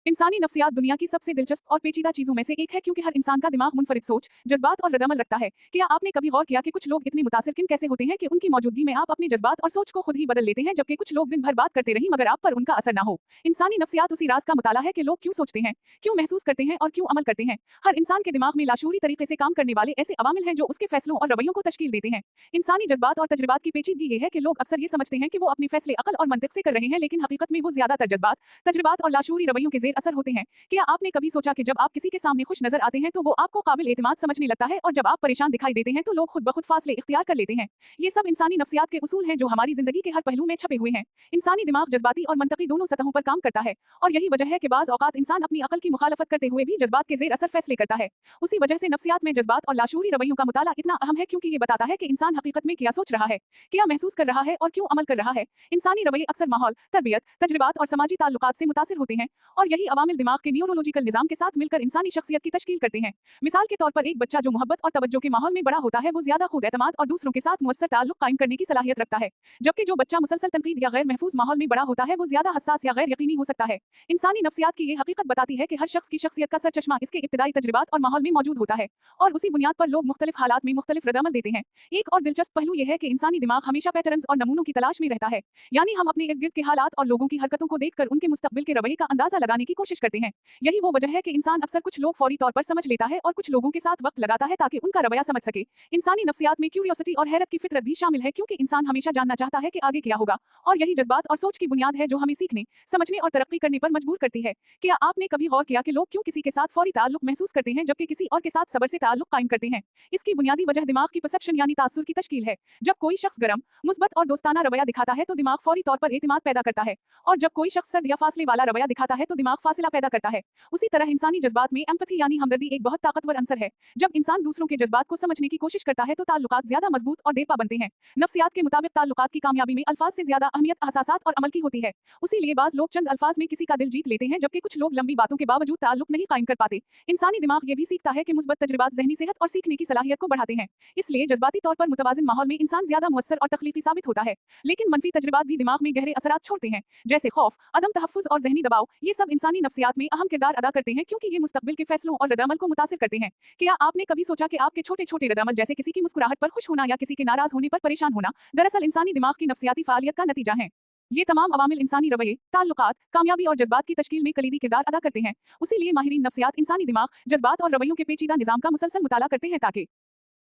इंसानी नफ्सियात दुनिया की सबसे दिलचस्प और पेचीदा चीजों में से एक है क्योंकि हर इंसान का दिमाग मुनफरिद सोच, जज्बात और रद्दअमल रखता है। क्या आपने कभी गौर किया कि कुछ लोग इतने मुतासिरकिन कैसे होते हैं कि उनकी मौजूदगी में आप अपने जज्बात और सोच को खुद ही बदल लेते हैं, जबकि कुछ लोग दिन भर बात करते रहीं मगर आप पर उनका असर ना हो। इंसानी नफ्सियात उसी राज का मुताला है कि लोग क्यों सोचते हैं, क्यों महसूस करते हैं और क्यों अमल करते हैं। हर इंसान के दिमाग में लाशूरी तरीके से काम करने वाले ऐसे अवामिल हैं जो उसके फैसलों और रवैयों को तश्कील देते हैं। इंसानी जज्बात और तजुर्बात की पेचीदगी ये है कि लोग अक्सर ये समझते हैं कि वो अपने फैसले अकल और मंतिक से कर रहे हैं, लेकिन हकीकत में वो ज्यादातर जज्बात, तजुर्बात और लाशूरी रवैयों के जेर असर होते हैं। क्या आपने कभी सोचा कि जब आप किसी के सामने खुश नजर आते हैं तो वो आपको काबिल एतमाद समझने लगता है, और जब आप परेशान दिखाई देते हैं तो लोग खुद ब खुद फासले इख्तियार कर लेते हैं। ये सब इंसानी नफ्सियात के उसूल हैं जो हमारी जिंदगी के हर पहलू में छपे हुए हैं। इंसानी दिमाग जज्बाती और मंतकी दोनों सतहों पर काम करता है, और यही वजह है कि बाज़ औकात इंसान अपनी अकल की मुखालफत करते हुए भी जज्बात के जेर असर फैसले करता है। उसी वजह से नफ्सियात में जज्बात और लाशूरी रवैयों का मुताला इतना अहम है, क्योंकि ये बताता है कि इंसान हकीकत में क्या सोच रहा है, क्या महसूस कर रहा है और क्यों अमल कर रहा है। इंसानी रवैये अक्सर माहौल, तरबियत, तजुर्बात और समाजी ताल्लुकात से मुतासिर होते हैं, और यही अवामिल दिमाग के न्यूरोलॉजिकल निजाम के साथ मिलकर इंसानी शख्सियत की तश्कील करते हैं। मिसाल के तौर पर एक बच्चा जो मोहब्बत और तवज्जो के माहौल में बड़ा होता है वो ज्यादा खुद एतमाद और दूसरों के साथ मुअस्सर ताल्लुक कायम करने की सलाहियत रखता है, जबकि जो बच्चा मुसलसल तनकीद या गैर महफूज माहौल में बड़ा होता है वो ज्यादा हसास या गैर यकीनी हो सकता है। इंसानी नफ्सियात की ये हकीकत बताती है कि हर शख्स की शख्सियत का सरचश्मा इसके इब्तिदाई तजुर्बात और माहौल में मौजूद होता है, और उसी बुनियाद पर लोग मुख्तलिफ हालात में मुख्तलिफ रद्दअमल देते हैं। एक और दिलचस्प पहलू यह है कि इंसानी दिमाग हमेशा पैटर्न्स और नमूनों की तलाश में रहता है, यानी हम अपने इर्द गिर्द के हालात और लोगों की हरकतों को देखकर उनके मुस्तकबिल के रवैये का अंदाजा लगाने की कोशिश करते हैं। यही वो वजह है कि इंसान अक्सर कुछ लोग फौरी तौर पर समझ लेता है और कुछ लोगों के साथ वक्त लगाता है ताकि उनका रवैया समझ सके। इंसानी नफ्सियात में क्यूरियोसिटी और हैरत की फितरत भी शामिल है, क्योंकि इंसान हमेशा जानना चाहता है कि आगे क्या होगा, और यही जज्बात और सोच की बुनियाद है जो हमें सीखने, समझने और तरक्की करने पर मजबूर करती है। क्या आपने कभी गौर किया कि लोग क्यों किसी के साथ फौरी ताल्लुक महसूस करते हैं जबकि किसी और के साथ सब्र से ताल्लुक कायम करते हैं? इसकी बुनियादी वजह दिमाग की परसेप्शन यानी तासुर की तश्कील है। जब कोई शख्स गरम, मुस्बत और दोस्ताना रवैया दिखाता है तो दिमाग फौरी तौर पर एतमाद पैदा करता है, और जब कोई शख्स सर्द या फासले वाला रवैया दिखाता है तो दिमाग फासिला पैदा करता है। उसी तरह इंसानी जज्बात में एम्पैथी यानी हमदर्दी एक बहुत ताकतवर अंसर है। जब इंसान दूसरों के जज्बात को समझने की कोशिश करता है तो ताल्लुकात ज्यादा मजबूत और देरपा बनते हैं। नफ्सियात के मुताबिक ताल्लुकात की कामयाबी में अल्फाज से ज्यादा अहमियत एहसासात और अमल की होती है। उसी लिए बाज लोग चंद अल्फाज में किसी का दिल जीत लेते हैं, जबकि कुछ लोग लंबी बातों के बावजूद ताल्लुक नहीं कायम कर पाते। इंसानी दिमाग ये भी सीखता है कि मुस्बत तजुर्बात ज़हनी सेहत और सीखने की सलाहियत को बढ़ाते हैं, इसलिए जज्बाती तौर पर मुतवाजिन माहौल में इंसान ज्यादा मुअस्सर और तख्लीकी साबित होता है। लेकिन मनफी तजुर्बात भी दिमाग में गहरे असरात छोड़ते हैं, जैसे खौफ, अदम तहफ्फुज़ और ज़हनी दबाव। ये सब इंसानी नफ्सियात में अहम किरदार अदा करते हैं, क्योंकि ये मुस्तकबिल के फैसलों और रद्दअमल को मुतासिर करते हैं। क्या आपने कभी सोचा कि आपके छोटे छोटे रद्दअमल, जैसे किसी की मुस्कुराहट पर खुश होना या किसी के नाराज होने पर परेशान होना, दरअसल इंसानी दिमाग की नफ्सियाती फालियत का नतीजा है? ये तमाम अवामिल इंसानी रवैये, ताल्लुकात, कामयाबी और जज्बात की तश्कील में कलीदी किरदार अदा करते हैं। उसी लिए माहिरीन नफ्सियात इंसानी दिमाग, जज्बात और रवैयों के पेचीदा निजाम का मुसलसल मुताला करते हैं ताकि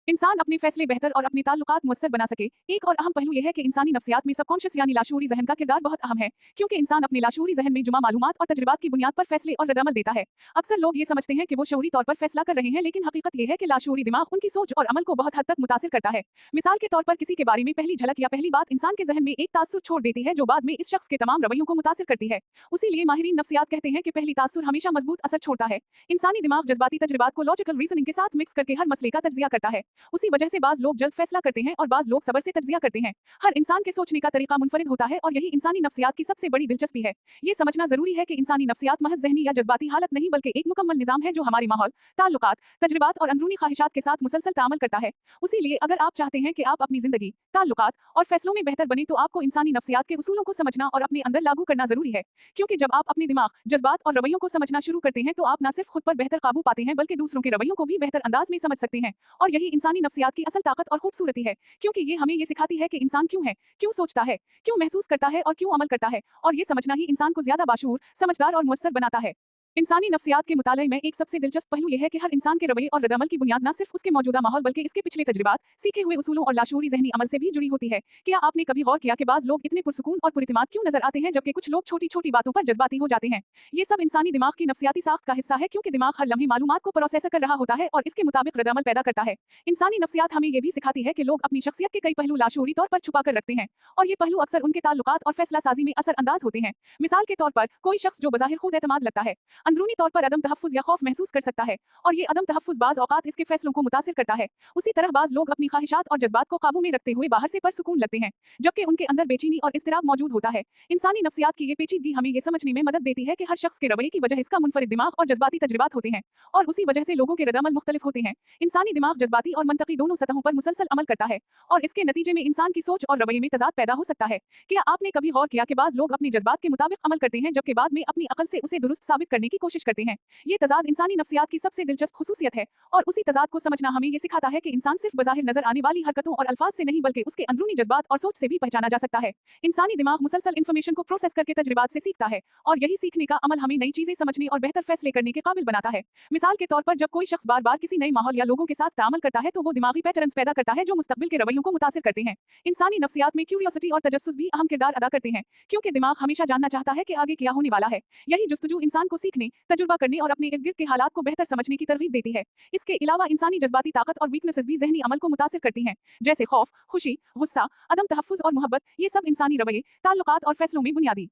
इंसान अपने फैसले बेहतर और अपने ताल्लुकात मुअस्सर बना सके। एक और अहम पहलू यह है कि इंसानी नफ्सियात में सबकॉन्शियस यानी लाशूरी जहन का किरदार बहुत अहम है, क्योंकि इंसान अपने लाशूरी जहन में जुमा मालूमात और तजुर्बात की बुनियाद पर फैसले और रद्दअमल देता है। अक्सर लोग ये समझते हैं कि वो शऊरी तौर पर फैसला कर रहे हैं, लेकिन हकीकत यह है कि लाशूरी दिमाग उनकी सोच और अमल को बहुत हद तक मुतासिर करता है। मिसाल के तौर पर किसी के बारे में पहली झलक या पहली बात इंसान के जहन में एक तासुर छोड़ देती है जो बाद में इस शख्स के तमाम रवैयों को मुतासिर करती है। उसी लिए माहिरीन नफ्सियात कहते हैं कि पहली तासुर हमेशा मजबूत असर छोड़ता है। इंसानी दिमाग जज्बाती तजुर्बात को लॉजिकल रीजनिंग के साथ मिक्स करके हर मसले का तज्जिया करता है। उसी वजह से बाज लोग जल्द फैसला करते हैं और बाज लोग सब्र से तज्जिया करते हैं। हर इंसान के सोचने का तरीका मुनफरिद होता है, और यही इंसानी नफ्सियात की सबसे बड़ी दिलचस्पी है। ये समझना जरूरी है कि इंसानी नफ्सियात महज ज़हनी या जज्बाती हालत नहीं, बल्कि एक मुकम्मल निजाम है जो हमारे माहौल, ताल्लुकात, तजुर्बात और अंदरूनी ख्वाहिशात के साथ मुसलसल तामल करता है। उसी लिए अगर आप चाहते हैं कि आप अपनी जिंदगी, ताल्लुकात और फैसलों में बेहतर बने तो आपको इंसानी नफ्सियात के उसूलों को समझना और अपने अंदर लागू करना जरूरी है, क्योंकि जब आप अपने दिमाग, जज्बात और रवैयों को समझना शुरू करते हैं तो आप न सिर्फ खुद पर बेहतर काबू पाते हैं बल्कि दूसरों के रवैयों को भी बेहतर अंदाज में समझ सकते हैं। और यही इंसानी नफ्सियात की असल ताकत और खूबसूरती है, क्योंकि ये हमें ये सिखाती है कि इंसान क्यों है, क्यों सोचता है, क्यों महसूस करता है और क्यों अमल करता है, और ये समझना ही इंसान को ज्यादा बाशऊर, समझदार और मुअस्सर बनाता है। इंसानी नफ्सियात के मुताले में एक सबसे दिलचस्प पहलू यह है कि हर इंसान के रवैये और रद्दअमल की बुनियाद न सिर्फ उसके मौजूदा माहौल बल्कि इसके पिछले तजुर्बात, सीखे हुए उसूलों और लाशूरी ज़हनी अमल से भी जुड़ी होती है। क्या आपने कभी गौर किया कि बाज लोग इतने पुरसुकून और पुरइत्मीनान क्यों नजर आते हैं जबकि कुछ लोग छोटी छोटी बातों पर जज्बाती हो जाते हैं? ये सब इंसानी दिमाग की नफ्सियाती साख्त का हिस्सा है, क्योंकि दिमाग हर लम्हे मालूमात को प्रोसेस कर रहा होता है और इसके मुताबिक रद्दअमल पैदा करता है। इंसानी नफ्सियात हमें यह भी सिखाती है कि लोग अपनी शख्सियत के कई पहलू लाशूरी तौर पर छुपा कर रखते हैं, और ये पहलू अक्सर उनके ताल्लुकात और फैसला साजी में असर अंदाज होते हैं। मिसाल के तौर पर कोई शख्स जो बज़ाहिर खुद एतमाद लगता है, अंदरूनी तौर पर अदम तहफ़्फ़ुज़ या खौफ महसूस कर सकता है, और ये अदम तहफ़्फ़ुज़ बाज़ औक़ात इसके फ़ैसलों को मुतासिर करता है। उसी तरह बाज़ लोग अपनी ख़्वाहिशात और जज़्बात को काबू में रखते हुए बाहर से पुरसुकून लगते हैं, जबकि उनके अंदर बेचैनी और इज़्तिराब मौजूद होता है। इंसानी नफ्सियात की ये पेचीदगी हमें ये समझने में मदद देती है कि हर शख्स के रवैये की वजह इसका मुनफ़रिद दिमाग और जज़्बाती तजुर्बात होते हैं, और उसी वजह से लोगों के रद्द-अमल मुख्तलिफ होते हैं। इंसानी दिमाग जज़्बाती और मंतकी दोनों सतहों पर मुसलसल अमल करता है, और इसके नतीजे में इंसान की सोच और रवैये में तज़ाद पैदा हो सकता है। क्या आपने कभी गौर किया कि बाज़ लोग अपने जज़्बात के मुताबिक अमल करते हैं जबकि बाद में अपनी अक़ल से उसे दुरुस्त साबित करने की कोशिश करते हैं? ये तज़ाद इंसानी नफ्सियात की सबसे दिलचस्प ख़ुसूसियत है, और उसी तज़ाद को समझना हमें ये सिखाता है कि इंसान सिर्फ बज़ाहिर नज़र आने वाली हरकतों और अल्फाज से नहीं बल्कि उसके अंदरूनी जज़्बात और सोच से भी पहचाना जा सकता है। इंसानी दिमाग मुसलसल इन्फॉर्मेशन को प्रोसेस करके तजुर्बात से सीखता है, और यही सीखने का अमल हमें नई चीज़ें समझने और बेहतर फैसले करने के काबिल बनाता है। मिसाल के तौर पर जब कोई शख्स बार-बार किसी नए माहौल या लोगों के साथ ताअम्मुल करता है तो वो दिमागी पैटर्न्स पैदा करता है जो मुस्तक़बिल के रवैयों को मुतासिर करते हैं। इंसानी नफ्सियात में क्यूरियोसिटी और तजस्सुस भी अहम किरदार अदा करते हैं, क्योंकि दिमाग हमेशा जानना चाहता है कि आगे क्या होने वाला है। यही जुस्तजू इंसान को सीखने, तजुर्बा करने और अपने इर्द-गिर्द के हालात को बेहतर समझने की तरगीब देती है। इसके अलावा इंसानी जज़्बाती ताकत और वीकनेसेस भी ज़हनी अमल को मुतासिर करती हैं, जैसे खौफ, खुशी, गुस्सा, अदम तहफ़्फ़ुज़ और मोहब्बत। ये सब इंसानी रवैये, ताल्लुकात और फैसलों में बुनियादी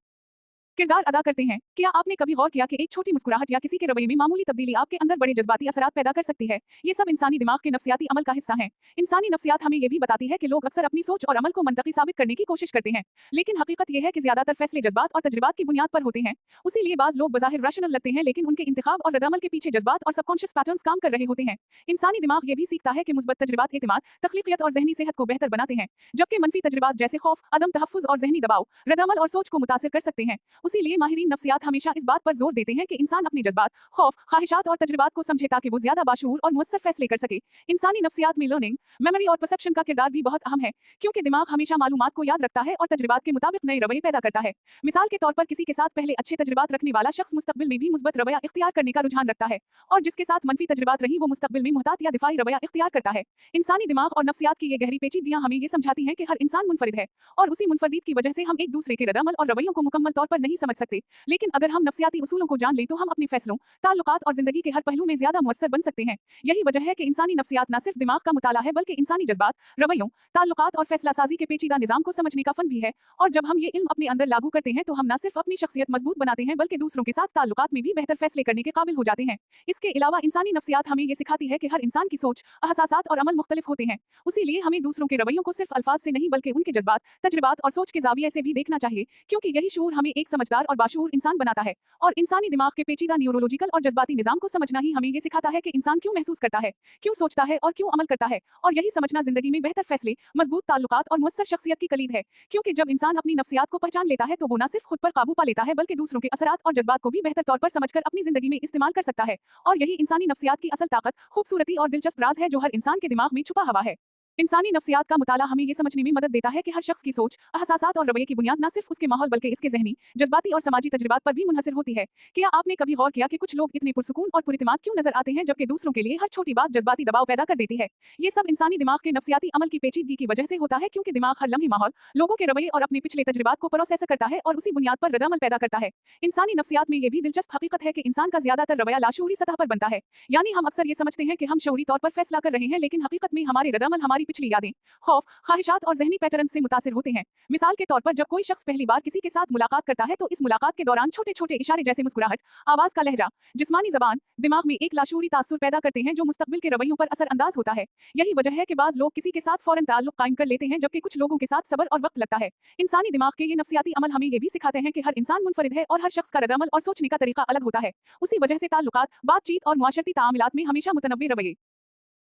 किरदार अदा करते हैं। क्या आपने कभी गौर किया कि एक छोटी मुस्कुराहट या किसी के रवैये में मामूली तब्दीली आपके अंदर बड़े जज्बाती असरात पैदा कर सकती है? ये सब इंसानी दिमाग के नफ्सियाती अमल का हिस्सा हैं। इंसानी नफ्सियात हमें ये भी बताती है कि लोग अक्सर अपनी सोच और अमल को मंतकी साबित करने की कोशिश करते हैं, लेकिन हकीकत ये है कि ज्यादातर फैसले जज्बात और तजुर्बात की बुनियाद पर होते हैं। उसीलिए बाज़ लोग बज़ाहिर रैशनल लगते हैं, लेकिन उनके इंतखाब और रद्द-अमल के पीछे जज्बात और सबकॉन्शियस पैटर्न्स काम कर रहे होते हैं। इंसानी दिमाग ये भी सीखता है कि मुस्बत तजुर्बात एतमाद, तख्लीकियत और ज़हनी सेहत को बेहतर बनाते हैं, जबकि मनफी तजुर्बात जैसे खौफ, अदम तहफ़्फ़ुज़ और ज़हनी दबाव रद्द-अमल और सोच को मुतासिर कर सकते हैं। उसीलिए माहिरीन नफ्सियात हमेशा इस बात पर जोर देते हैं कि इंसान अपने जज्बात, खौफ, ख्वाहिशात और तजुर्बात को समझे ताकि वो ज्यादा बाशऊर और मुअस्सर फैसले कर सके। इंसानी नफ्सियात में लर्निंग, मेमोरी और परसेप्शन का किरदार भी बहुत अहम है, क्योंकि दिमाग हमेशा मालूमात को याद रखता है और तजुर्बात के मुताबिक नए रवैये पैदा करता है। मिसाल के तौर पर किसी के साथ पहले अच्छे तजुर्बात रखने वाला शख्स मुस्तकबिल में भी मुस्बत रवैया इख्तियार करने का रुझान रखता है, और जिसके साथ मनफी तजुर्बात रही वो मुस्तकबिल में मुहतात या दिफाई रवैया इख्तियार करता है। इंसानी दिमाग और नफ्सियात की ये गहरी पेचीदगियां हमें ये समझाती हैं कि हर इंसान मुनफरिद है, और उसी मुनफरदीत की वजह से हम एक दूसरे के रद्द-अमल और रवैयों को मुकम्मल तौर पर नहीं समझ सकते। लेकिन अगर हम नफ्सियाती उसूलों को जान लें तो हम अपने फैसलों, ताल्लुकात और जिंदगी के हर पहलू में ज्यादा मुअस्सर बन सकते हैं। यही वजह है कि इंसानी नफ्सियात न सिर्फ दिमाग का मुताला है बल्कि इंसानी जज्बात, रवैयों, ताल्लुकात और फैसला साजी के पेचीदा निजाम को समझने का फन भी है। और जब हम ये इल्म अपने अंदर लागू करते हैं तो हम न सिर्फ अपनी शख्सियत मजबूत बनाते हैं बल्कि दूसरों के साथ ताल्लुकात में भी बेहतर फैसले करने के काबिल हो जाते हैं। इसके अलावा इंसानी नफ्सियात हमें ये सिखाती है कि हर इंसान की सोच, एहसासात और अमल मुख्तलिफ होते हैं। उसीलिए हमें दूसरों के रवैयों को सिर्फ अल्फाज से नहीं बल्कि उनके जज्बात, तजुर्बात और सोच के ज़ाविये से भी देखना चाहिए, क्योंकि यही शऊर हमें एक समझदार और बाशऊर इंसान बनाता है। और इंसानी दिमाग के पेचीदा न्यूरोलॉजिकल और जज्बाती निजाम को समझना ही हमें ये सिखाता है कि इंसान क्यों महसूस करता है, क्यों सोचता है और क्यों अमल करता है। और यही समझना जिंदगी में बेहतर फैसले, मजबूत ताल्लुकात और मुअस्सर शख्सियत की कलीद है, क्योंकि जब इंसान अपनी नफ्सियात को पहचान लेता है तो वो न सिर्फ खुद पर काबू पा लेता है बल्कि दूसरों के असरात और जज्बात को भी बेहतर तौर पर समझकर अपनी जिंदगी में इस्तेमाल कर सकता है। और यही इंसानी नफ्सियात की असल ताकत, खूबसूरती और दिलचस्प राज है जो हर इंसान के दिमाग में छुपा हुआ है। इंसानी नफ्सियात का मुताला हमें ये समझने में मदद देता है कि हर शख्स की सोच, एहसासात और रवैये की बुनियाद न सिर्फ उसके माहौल बल्कि इसके ज़हनी, जज्बाती और समाजी तजुर्बात पर भी मुनहसर होती है। क्या आपने कभी गौर किया कि कुछ लोग इतने पुरसुकून और पुरइत्मीनान क्यों नजर आते हैं जबकि दूसरों के लिए हर छोटी बात जज्बाती दबाव पैदा कर देती है? ये सब इंसानी दिमाग के नफ्सियाती अमल की पेचीदगी की वजह से होता है, क्योंकि दिमाग हर लम्हे माहौल, लोगों के रवैये और अपने पिछले तजुर्बात को प्रोसेस करता है और उसी बुनियाद पर रद्द-अमल पैदा करता है। इंसानी नफ्सियात में ये भी दिलचस्प हकीकत है कि इंसान का ज्यादातर रवैया लाशऊरी सतह पर बनता है, यानी हम अक्सर ये समझते हैं कि हम शऊरी तौर पर फैसला कर रहे हैं, लेकिन हकीकत में हमारे रद्द-अमल हमारी पिछली यादें, खौफ, ख्वाहिशात और ज़हनी पैटर्न से मुतासिर होते हैं। मिसाल के तौर पर जब कोई शख्स पहली बार किसी के साथ मुलाकात करता है तो इस मुलाकात के दौरान छोटे-छोटे इशारे जैसे मुस्कुराहट, आवाज का लहजा, जिस्मानी ज़बान दिमाग में एक लाशऊरी तासुर पैदा करते हैं जो मुस्तकबिल के रवैयों पर असर अंदाज होता है। यही वजह है कि बाज़ लोग किसी के साथ फौरन ताल्लुक कायम कर लेते हैं जबकि कुछ लोगों के साथ सब्र और वक्त लगता है। इंसानी दिमाग के ये नफ्सियाती अमल हमें ये भी सिखाते हैं कि हर इंसान मुनफरिद है और हर शख्स का रद्द-अमल और सोचने का तरीका अलग होता है। उसी वजह से ताल्लुकात, बातचीत और मुआशरती ताअम्मुलात में हमेशा मुतनव्वी रवैये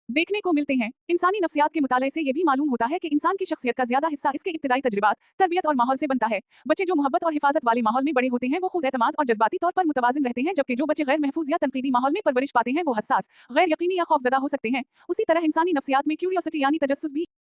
देखने को मिलते हैं। इंसानी नफ्सियात के मुताले से ये भी मालूम होता है कि इंसान की शख्सियत का ज्यादा हिस्सा इसके इब्तिदाई तजुर्बात, तरबियत और माहौल से बनता है। बच्चे जो मोहब्बत और हिफाजत वाले माहौल में बड़े होते हैं वो खुद एतमाद और जज्बाती तौर पर मुतवाजिन रहते हैं, जबकि जो बच्चे गैर महफूज या तनकीदी माहौल में परवरिश पाते हैं वो हसास, गैर यकीनी या खौफजदा हो सकते हैं। उसी तरह इंसानी नफ्सियात में क्यूरियोसिटी यानी तजस्सुस भी